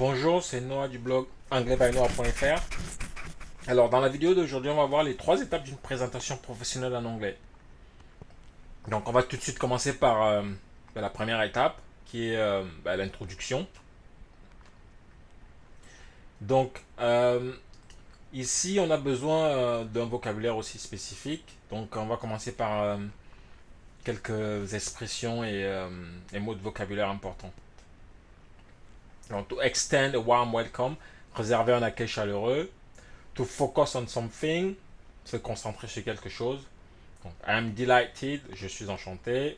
Bonjour, c'est Noah du blog anglais-by-noah.fr. Alors, dans la vidéo d'aujourd'hui, on va voir les trois étapes d'une présentation professionnelle en anglais. Donc, on va tout de suite commencer par la première étape, qui est l'introduction. Donc, ici, on a besoin d'un vocabulaire aussi spécifique. Donc, on va commencer par quelques expressions et mots de vocabulaire importants. Donc, to extend a warm welcome, réserver un accueil chaleureux. To focus on something, se concentrer sur quelque chose. Donc, I'm delighted, je suis enchanté.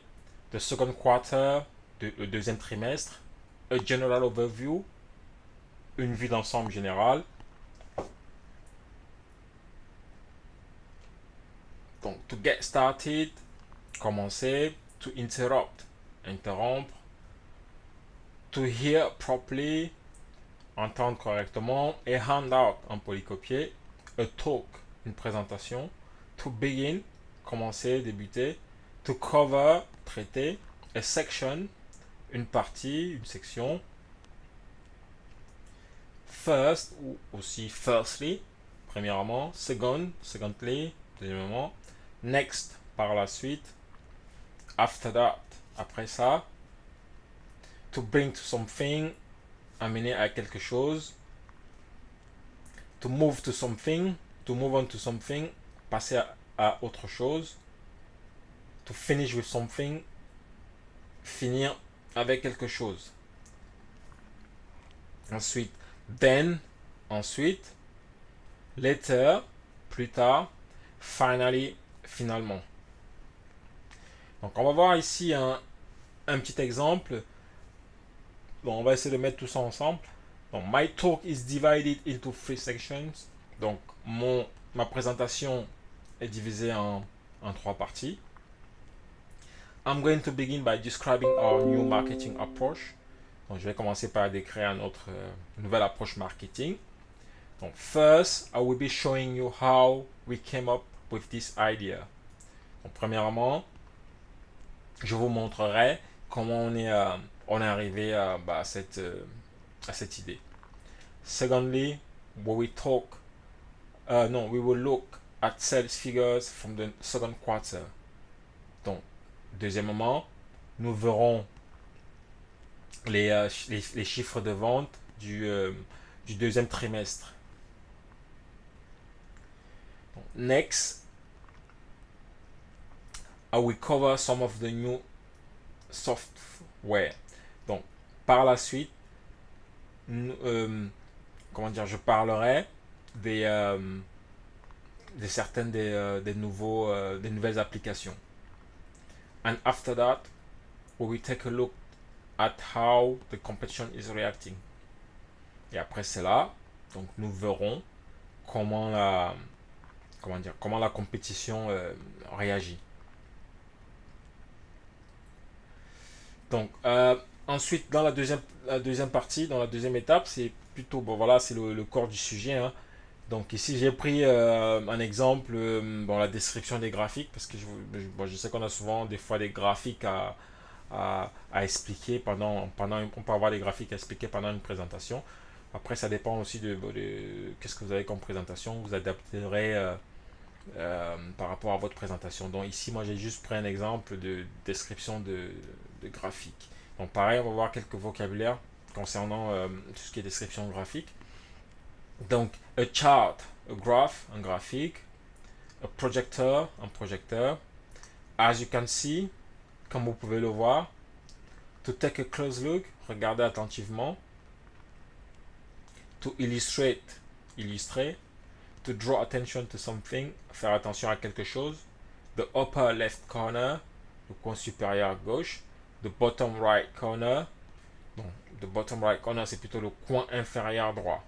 The second quarter, le deuxième trimestre. A general overview, une vue d'ensemble générale. Donc, to get started, commencer. To interrupt, interrompre. To hear properly, entendre correctement. A handout, un polycopier. A talk, une présentation. To begin, commencer, débuter. To cover, traiter. A section, une partie, une section. First, ou aussi firstly, premièrement. Second, secondly, deuxièmement. Next, par la suite. After that, après ça. To bring to something, amener à quelque chose. To move to something, to move on to something, passer à autre chose. To finish with something, finir avec quelque chose. Ensuite, then, ensuite. Later, plus tard. Finally, finalement. Donc, on va voir ici un petit exemple. Bon, on va essayer de mettre tout ça ensemble. Donc, my talk is divided into three sections. Donc, ma présentation est divisée en trois parties. I'm going to begin by describing our new marketing approach. Donc, je vais commencer par décrire notre nouvelle approche marketing. Donc, first, I will be showing you how we came up with this idea. Donc, premièrement, je vous montrerai comment on est arrivé à cette idée. Secondly, we will look at sales figures from the second quarter. Donc, deuxièmement, nous verrons les chiffres de vente du deuxième trimestre. Donc, next, I will cover some of the new software. Donc, par la suite, je parlerai de certaines des nouvelles applications. And after that, we will take a look at how the competition is reacting. Et après cela, donc nous verrons comment la compétition réagit. Donc, ensuite, dans la deuxième partie, dans la deuxième étape, c'est plutôt, bon voilà, c'est le corps du sujet. Hein. Donc ici, j'ai pris un exemple, la description des graphiques, parce que je sais qu'on a souvent des fois des graphiques à expliquer on peut avoir des graphiques à expliquer pendant une présentation. Après, ça dépend aussi de qu'est-ce que vous avez comme présentation. Vous adapterez par rapport à votre présentation. Donc ici, moi, j'ai juste pris un exemple de description de graphique. Donc pareil, on va voir quelques vocabulaires concernant tout ce qui est description graphique. Donc, a chart, a graph, un graphique. A projector, un projecteur. As you can see, comme vous pouvez le voir. To take a close look, regarder attentivement. To illustrate, illustrer. To draw attention to something, faire attention à quelque chose. The upper left corner, le coin supérieur gauche. The bottom right corner, donc the bottom right corner c'est plutôt le coin inférieur droit.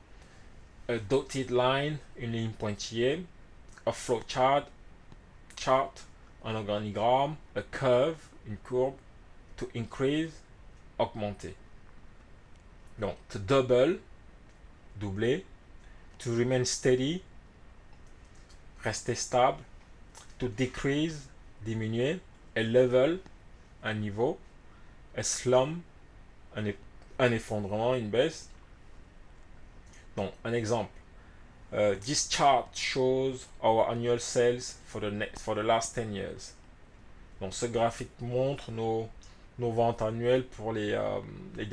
A dotted line, une ligne pointillée. A flowchart, un organigramme. A curve, une courbe. To increase, augmenter. Donc, to double, doubler. To remain steady, rester stable. To decrease, diminuer. A level, un niveau. A slump, un effondrement, une baisse. Donc, un exemple. This chart shows our annual sales for the last 10 years. Donc, ce graphique montre nos ventes annuelles pour les 10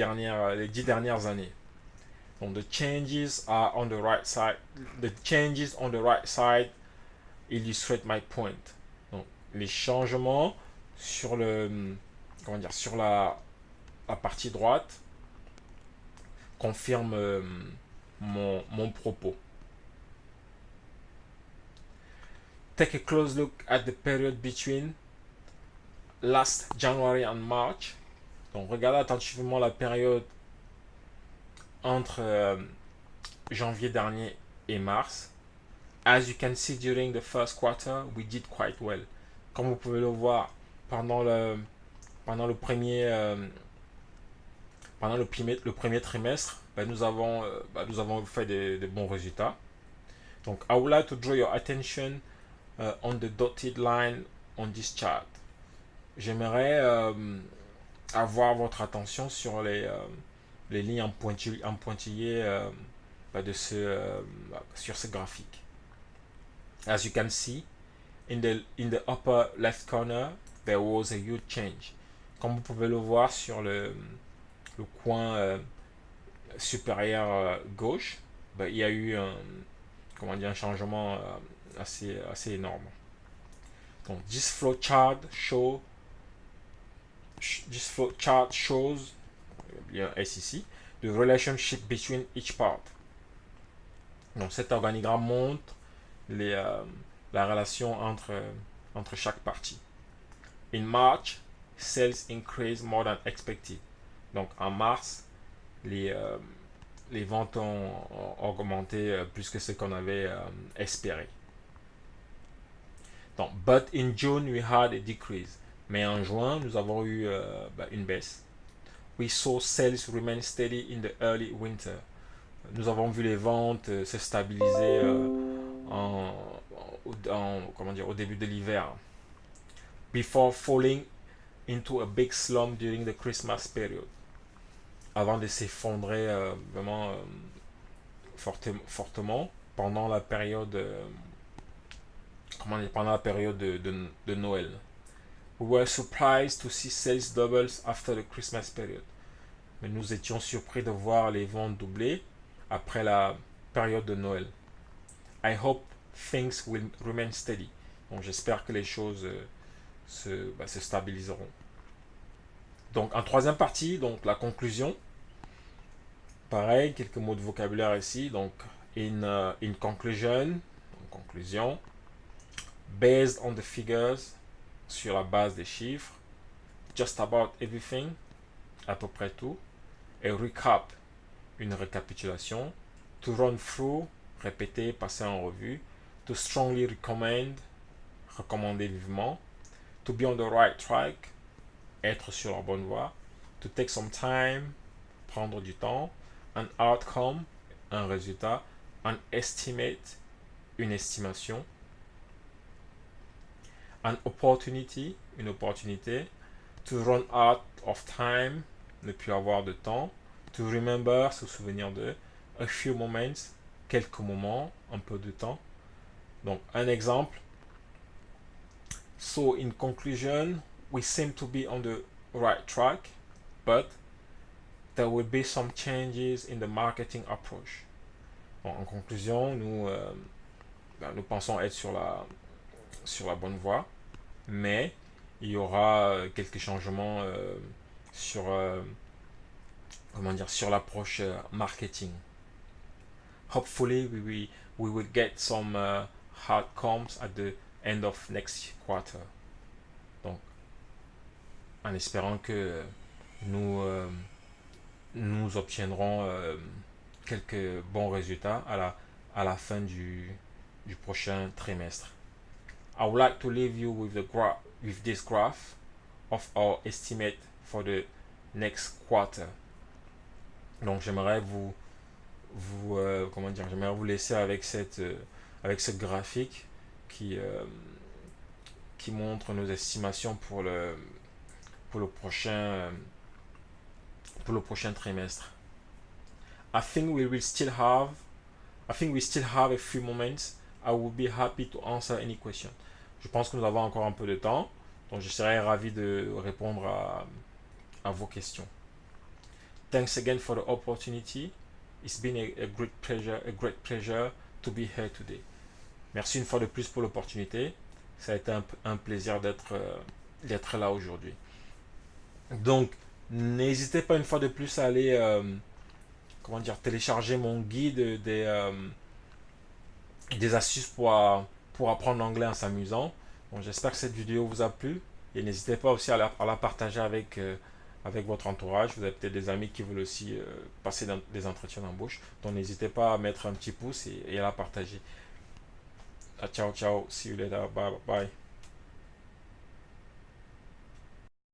dernières années. Donc, the changes are on the right side. The changes on the right side illustrate my point. Donc, les changements sur sur la partie droite confirment mon propos. Take a close look at the period between last January and March. Donc, regardez attentivement la période entre janvier dernier et mars. As you can see, during the first quarter, we did quite well. Comme vous pouvez le voir, pendant le premier le premier trimestre, nous avons fait de bons résultats. Donc, I would like to draw your attention on the dotted line on this chart. J'aimerais avoir votre attention sur les lignes en pointillé sur ce graphique. As you can see, in the upper left corner, there was a huge change. Comme vous pouvez le voir sur le coin supérieur gauche, il y a eu un changement assez énorme. Donc, this flow chart shows, il y a un S ici, the relationship between each part. Donc, cet organigramme montre la relation entre chaque partie. In March, sales increased more than expected. Donc, en mars, les ventes ont augmenté plus que ce qu'on avait espéré. Donc, but in June, we had a decrease. Mais en juin, nous avons eu une baisse. We saw sales remain steady in the early winter. Nous avons vu les ventes se stabiliser au début de l'hiver. Before falling into a big slump during the Christmas period. Avant de s'effondrer vraiment fortement pendant la période de Noël. We were surprised to see sales doubles after the Christmas period. Mais nous étions surpris de voir les ventes doubler après la période de Noël. I hope things will remain steady. Donc j'espère que les choses se stabiliseront. Donc en troisième partie, donc la conclusion. Pareil, quelques mots de vocabulaire ici. Donc in conclusion, en conclusion. Based on the figures, sur la base des chiffres. Just about everything, à peu près tout. A recap, une récapitulation. To run through, répéter, passer en revue. To strongly recommend, recommander vivement. To be on the right track, être sur la bonne voie. To take some time, prendre du temps. An outcome, un résultat. An estimate, une estimation. An opportunity, une opportunité. To run out of time, ne plus avoir de temps. To remember, se souvenir de. A few moments, quelques moments, un peu de temps. Donc, un exemple. So, in conclusion, we seem to be on the right track, but there will be some changes in the marketing approach. Bon, en conclusion, nous pensons être sur la bonne voie, mais il y aura quelques changements sur l'approche marketing. Hopefully, we will get some outcomes at the end of next quarter. Donc, en espérant que nous obtiendrons quelques bons résultats à la fin du prochain trimestre. I would like to leave you with this graph of our estimate for the next quarter. Donc j'aimerais j'aimerais vous laisser avec ce graphique qui montre nos estimations pour le prochain trimestre. I think we will still have I think we still have a few moments. I will be happy to answer any question. Je pense que nous avons encore un peu de temps, donc je serai ravi de répondre à vos questions. Thanks again for the opportunity. It's been a great pleasure to be here today. Merci une fois de plus pour l'opportunité. Ça a été un plaisir d'être là aujourd'hui. Donc, n'hésitez pas une fois de plus à aller télécharger mon guide des astuces pour apprendre l'anglais en s'amusant. Bon, j'espère que cette vidéo vous a plu et n'hésitez pas aussi à la partager avec votre entourage. Vous avez peut-être des amis qui veulent aussi passer dans des entretiens d'embauche. Donc n'hésitez pas à mettre un petit pouce et à la partager. Ciao, ciao. See you later. Bye, bye.